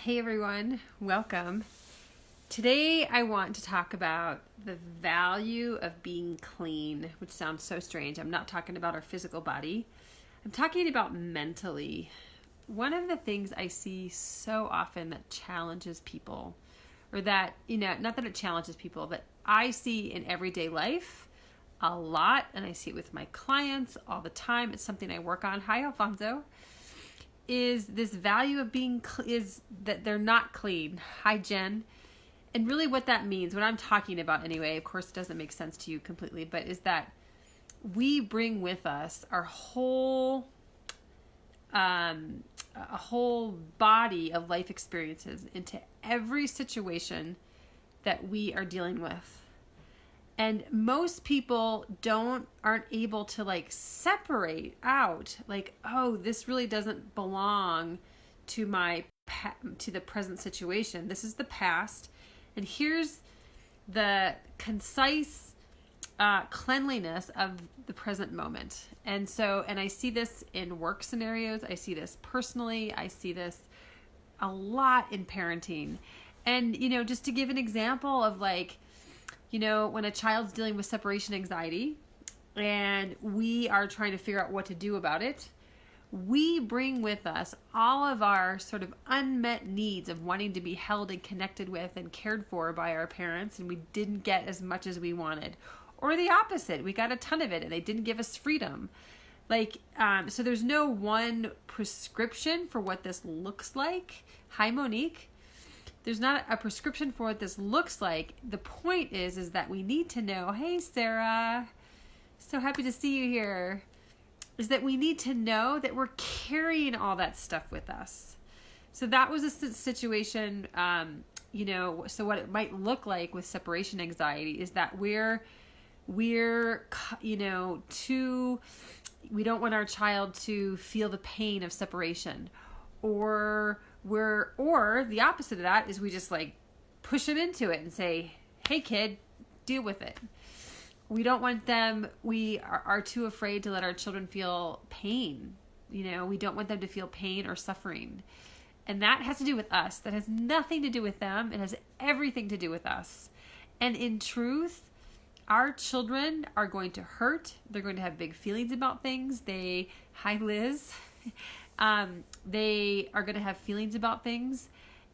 Hey everyone, welcome. Today I want to talk about the value of being clean, which sounds so strange. I'm not talking about our physical body. I'm talking about mentally. One of the things I see so often that challenges people, or that, not that it challenges people, but I see in everyday life a lot, and I see it with my clients all the time. It's something I work on. Hi, Alfonso. Is this value of being is that they're not clean. Hi, Jen. And really what that means, what I'm talking about anyway, of course it doesn't make sense to you completely, but is that we bring with us our whole a whole body of life experiences into every situation that we are dealing with. And most people aren't able to separate out oh, this really doesn't belong to to the present situation. This is the past. And here's the concise cleanliness of the present moment. And I see this in work scenarios. I see this personally. I see this a lot in parenting. And, just to give an example of when a child's dealing with separation anxiety and we are trying to figure out what to do about it, we bring with us all of our sort of unmet needs of wanting to be held and connected with and cared for by our parents, and we didn't get as much as we wanted. Or the opposite, we got a ton of it and they didn't give us freedom. So there's no one prescription for what this looks like. Hi, Monique. There's not a prescription for what this looks like. The point is that we need to know, hey, Sarah, so happy to see you here, is that we need to know that we're carrying all that stuff with us. So that was a situation, so what it might look like with separation anxiety is that we don't want our child to feel the pain of separation, or the opposite of that is we just push them into it and say, hey kid, deal with it. We don't want them, we are too afraid to let our children feel pain. We don't want them to feel pain or suffering. And that has to do with us. That has nothing to do with them. It has everything to do with us. And in truth, our children are going to hurt. They're going to have big feelings about things. Hi Liz. They are going to have feelings about things,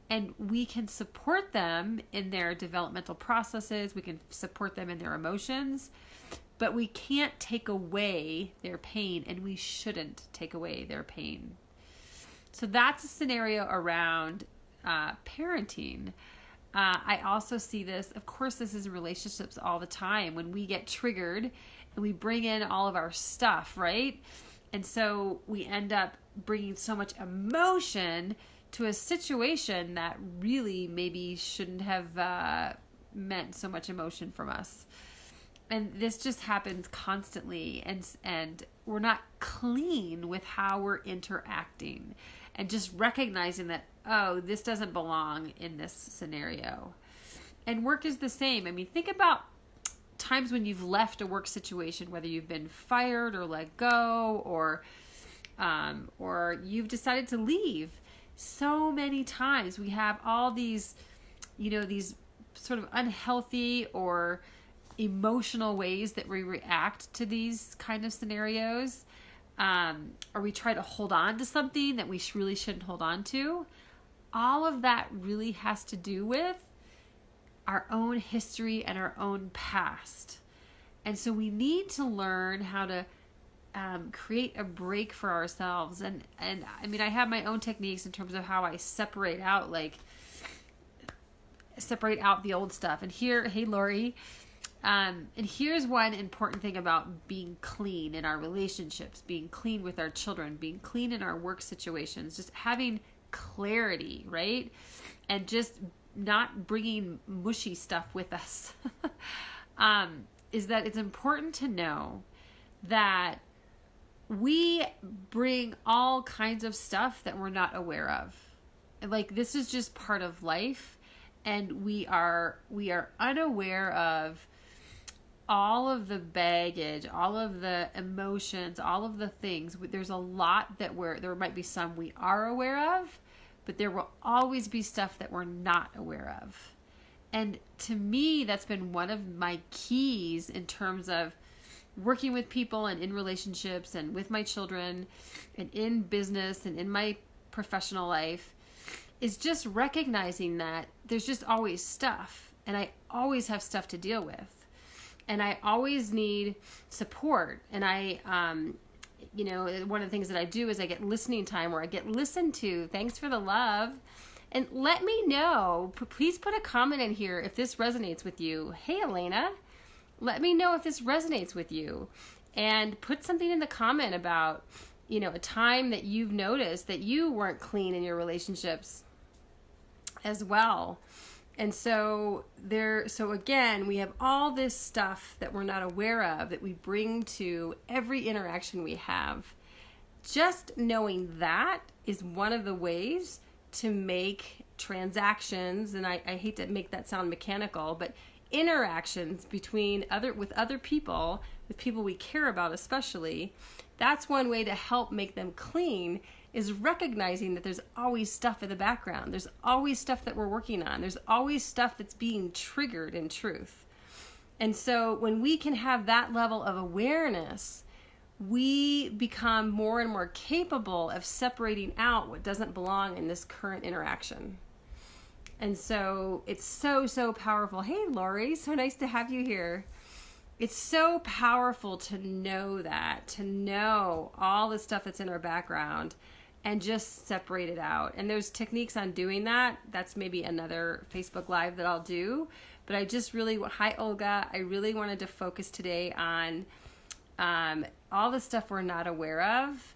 and we can support them in their developmental processes. We can support them in their emotions, but we can't take away their pain, and we shouldn't take away their pain. So that's a scenario around parenting. I also see this, of course, this is in relationships all the time when we get triggered and we bring in all of our stuff, right? And so we end up bringing so much emotion to a situation that really maybe shouldn't have meant so much emotion from us. And this just happens constantly, and we're not clean with how we're interacting, and just recognizing that, oh, this doesn't belong in this scenario. And work is the same. I mean, think about times when you've left a work situation, whether you've been fired or let go, or you've decided to leave. So many times we have all these, these sort of unhealthy or emotional ways that we react to these kind of scenarios, or we try to hold on to something that we really shouldn't hold on to. All of that really has to do with our own history and our own past. And so we need to learn how to create a break for ourselves. And I mean, I have my own techniques in terms of how I separate out the old stuff. And hey, Lori. And here's one important thing about being clean in our relationships, being clean with our children, being clean in our work situations, just having clarity, right? And just not bringing mushy stuff with us, is that it's important to know that we bring all kinds of stuff that we're not aware of. This is just part of life, and we are unaware of all of the baggage, all of the emotions, all of the things. There's a lot that there might be some we are aware of, but there will always be stuff that we're not aware of. And to me, that's been one of my keys in terms of working with people and in relationships and with my children and in business and in my professional life, is just recognizing that there's just always stuff, and I always have stuff to deal with, and I always need support. And one of the things that I do is I get listening time where I get listened to. Thanks for the love. And let me know, please put a comment in here if this resonates with you. Hey, Elena, let me know if this resonates with you. And put something in the comment about, a time that you've noticed that you weren't clean in your relationships as well. And so again, we have all this stuff that we're not aware of that we bring to every interaction we have. Just knowing that is one of the ways to make transactions, and I hate to make that sound mechanical, but interactions with other people, with people we care about especially, that's one way to help make them clean, is recognizing that there's always stuff in the background. There's always stuff that we're working on. There's always stuff that's being triggered in truth. And so when we can have that level of awareness, we become more and more capable of separating out what doesn't belong in this current interaction. And so it's so powerful. Hey, Lori, so nice to have you here. It's so powerful to know that, to know all the stuff that's in our background and just separate it out. And there's techniques on doing that. That's maybe another Facebook Live that I'll do. But hi, Olga. I really wanted to focus today on all the stuff we're not aware of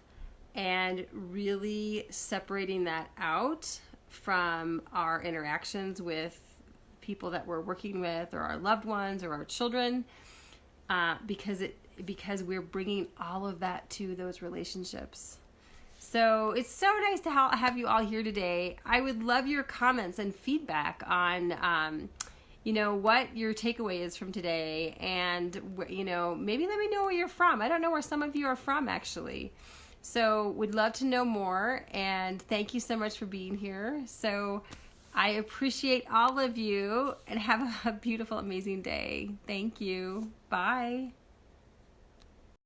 and really separating that out from our interactions with people that we're working with or our loved ones or our children, because we're bringing all of that to those relationships. So it's so nice to have you all here today. I would love your comments and feedback on what your takeaway is from today, and maybe let me know where you're from. I don't know where some of you are from, actually. So would love to know more, and thank you so much for being here. So I appreciate all of you, and have a beautiful, amazing day. Thank you. Bye.